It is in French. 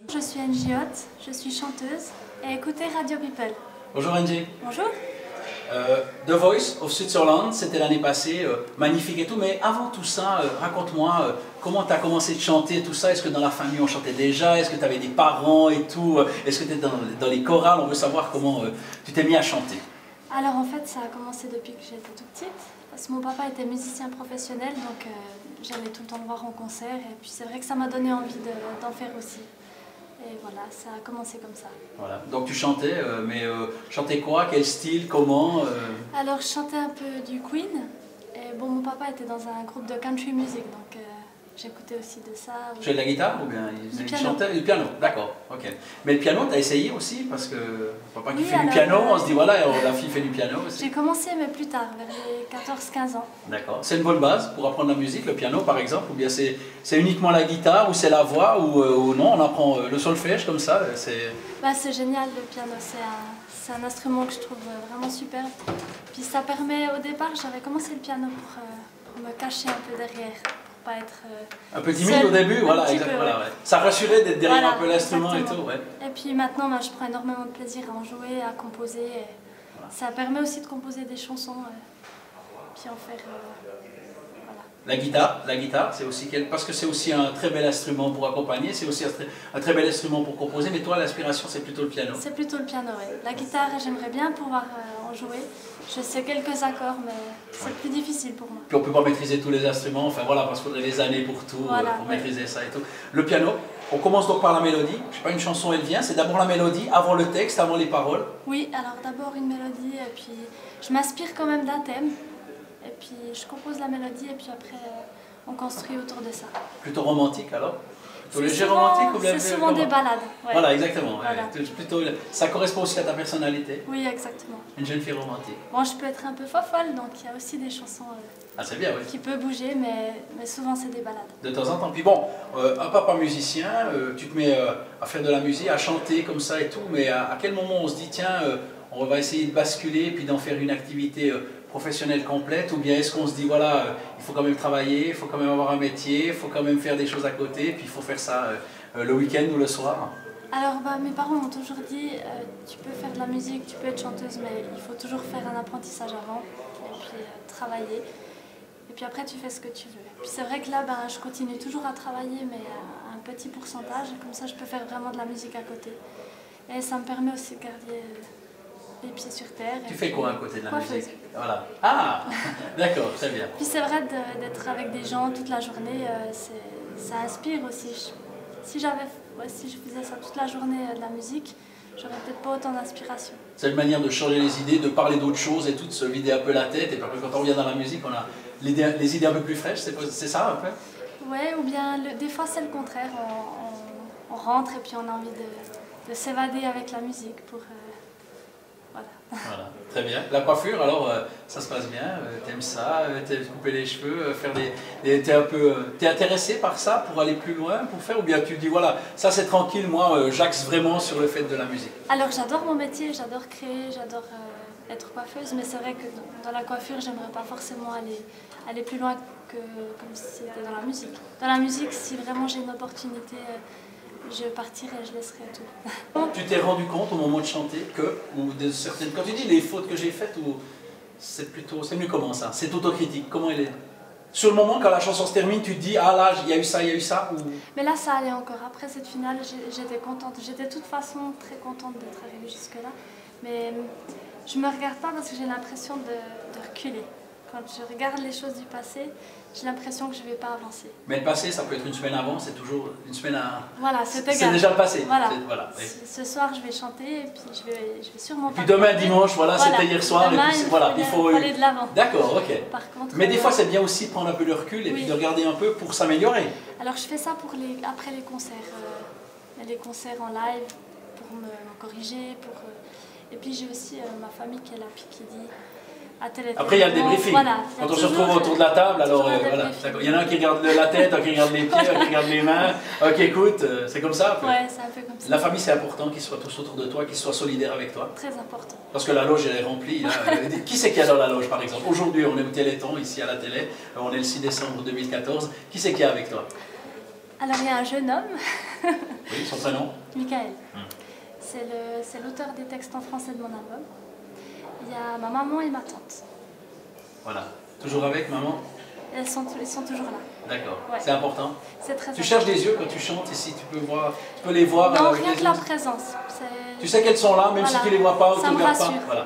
Je suis Angie Hoth, je suis chanteuse et écoutez Radio People. Bonjour Angie. Bonjour. The Voice of Switzerland, c'était l'année passée, magnifique et tout, mais avant tout ça, raconte-moi comment tu as commencé de chanter, tout ça. Est-ce que dans la famille on chantait déjà? Est-ce que tu avais des parents et tout? Est-ce que tu étais dans les chorales? On veut savoir comment tu t'es mis à chanter. Alors en fait ça a commencé depuis que j'étais toute petite, parce que mon papa était musicien professionnel, donc j'allais tout le temps le voir en concert, et puis c'est vrai que ça m'a donné envie d'en faire aussi. Et voilà, ça a commencé comme ça. Voilà. Donc tu chantais, mais chantais quoi? Quel style? Comment Alors je chantais un peu du Queen, et bon, mon papa était dans un groupe de country music, donc j'écoutais aussi de ça. Tu jouais de la guitare ou bien Du il chantait? Du piano, d'accord, ok. Mais le piano, tu as essayé aussi? Parce que papa qui Oui, fait alors, du piano, on se dit voilà, la fille fait du piano aussi. J'ai commencé mais plus tard, vers les 14-15 ans. D'accord. C'est une bonne base pour apprendre la musique, le piano par exemple, ou bien c'est uniquement la guitare, ou c'est la voix, ou non, on apprend le solfège comme ça. C'est génial le piano, c'est un instrument que je trouve vraiment superbe. Puis ça permet, au départ j'avais commencé le piano pour me cacher un peu derrière, pour pas être un peu timide seule, au début, voilà, exactement. voilà, ouais. Ça rassurait d'être derrière Voilà, un peu l'instrument et tout. exactement. Ouais. Et puis maintenant, je prends énormément de plaisir à en jouer, à composer. Et Voilà. ça permet aussi de composer des chansons, puis en faire... voilà. La guitare, c'est aussi parce que c'est aussi un très bel instrument pour accompagner, c'est aussi un très bel instrument pour composer, mais toi l'inspiration c'est plutôt le piano. C'est plutôt le piano, oui. La guitare, j'aimerais bien pouvoir en jouer. Je sais quelques accords, mais c'est plus difficile pour moi. Puis on ne peut pas maîtriser tous les instruments, enfin voilà, parce qu'il faudrait des années pour tout, Voilà, pour maîtriser ça et tout. Le piano, on commence donc par la mélodie. Je sais pas, une chanson elle vient, c'est d'abord la mélodie, avant le texte, avant les paroles. Oui, alors d'abord une mélodie, et puis je m'inspire quand même d'un thème. Et puis je compose la mélodie, et puis après on construit autour de ça. Plutôt romantique alors? Plutôt léger souvent, romantique ou bien c'est souvent des balades. Ouais. Voilà, exactement. Voilà. Ouais. Plutôt, ça correspond aussi à ta personnalité. Oui, exactement. Une jeune fille romantique. Bon, je peux être un peu fofolle, donc il y a aussi des chansons Ah, c'est bien, oui. qui peuvent bouger, mais souvent c'est des balades. De temps en temps. Puis bon, un papa musicien, tu te mets à faire de la musique, à chanter comme ça et tout, mais à quel moment on se dit, tiens, on va essayer de basculer puis d'en faire une activité professionnelle complète, ou bien est-ce qu'on se dit, voilà, il faut quand même travailler, il faut quand même avoir un métier, il faut quand même faire des choses à côté, puis il faut faire ça le week-end ou le soir? Alors mes parents m'ont toujours dit, tu peux faire de la musique, tu peux être chanteuse, mais il faut toujours faire un apprentissage avant, et puis travailler. Et puis après tu fais ce que tu veux. Puis c'est vrai que là je continue toujours à travailler, mais à un petit pourcentage, comme ça je peux faire vraiment de la musique à côté. Et ça me permet aussi de garder les pieds sur terre. Tu fais quoi à côté de la coiffeuse. musique? Voilà. Ah, d'accord, très bien. Puis c'est vrai d'être avec des gens toute la journée, ça inspire aussi. Si je faisais ça toute la journée de la musique, j'aurais peut-être pas autant d'inspiration. C'est une manière de changer les idées, de parler d'autres choses et tout, de se vider un peu la tête. Et puis après, quand on revient dans la musique, on a les idées un peu plus fraîches. C'est ça un peu? Ouais, ou bien des fois c'est le contraire. On rentre et puis on a envie de s'évader avec la musique pour... voilà. Voilà, très bien. La coiffure, alors, ça se passe bien? T'aimes ça? T'aimes couper les cheveux? T'es intéressé par ça pour aller plus loin, pour faire? Ou bien tu dis, voilà, ça c'est tranquille, moi, j'axe vraiment sur le fait de la musique? Alors j'adore mon métier, j'adore créer, j'adore être coiffeuse, mais c'est vrai que dans la coiffure, j'aimerais pas forcément aller plus loin que comme si c'était dans la musique. Dans la musique, si vraiment j'ai une opportunité, je partirai, je laisserai tout. Tu t'es rendu compte au moment de chanter que, quand tu dis les fautes que j'ai faites, ou c'est mieux comment ça? C'est autocritique, comment elle est? Sur le moment, quand la chanson se termine, tu te dis, ah là, il y a eu ça, ou... Mais là, ça allait encore. Après cette finale, j'étais contente. J'étais de toute façon très contente d'être arrivée jusque-là. Mais je me regarde pas parce que j'ai l'impression de reculer. Quand je regarde les choses du passé, j'ai l'impression que je ne vais pas avancer. Mais le passé, ça peut être une semaine avant, c'est toujours une semaine à... Voilà, c'est égal. C'est déjà le passé. Voilà. Oui. Ce soir, je vais chanter et puis je vais sûrement pas... Puis demain, dimanche, voilà, c'était hier soir. Demain, et puis, voilà, il faut aller de l'avant. D'accord, ok. Par contre, mais des fois, c'est bien aussi de prendre un peu de recul et puis de regarder un peu pour s'améliorer. Alors, je fais ça après les concerts. Les concerts en live, pour me corriger. Et puis, j'ai aussi ma famille qui est là, puis qui dit... Après, il y a le débriefing. Voilà, quand on se retrouve autour de la table, alors voilà. Il y en a un qui regarde la tête, un qui regarde les pieds, un qui regarde les mains, un qui écoute. C'est comme ça. Ouais, c'est un peu comme ça. La famille, c'est important qu'ils soient tous autour de toi, qu'ils soient solidaires avec toi. Très important. Parce que la loge, elle est remplie. Là. Qui c'est qu'il y a dans la loge, par exemple? Aujourd'hui, on est au Téléthon, ici à la télé. On est le 6 décembre 2014. Qui c'est qu'il y a avec toi? Alors, il y a un jeune homme Oui, son prénom? Michael. C'est l'auteur des textes en français de mon album. Il y a ma maman et ma tante. Voilà. Toujours avec maman? Ils sont toujours là. D'accord. Ouais. C'est important. C'est très important. Tu cherches des yeux quand tu chantes ici, tu peux les voir. Non, avec rien les que la yeux. présence. Tu sais qu'elles sont là, même Voilà. si tu les vois pas ou Ça tu ne me regardes pas. rassure. Voilà.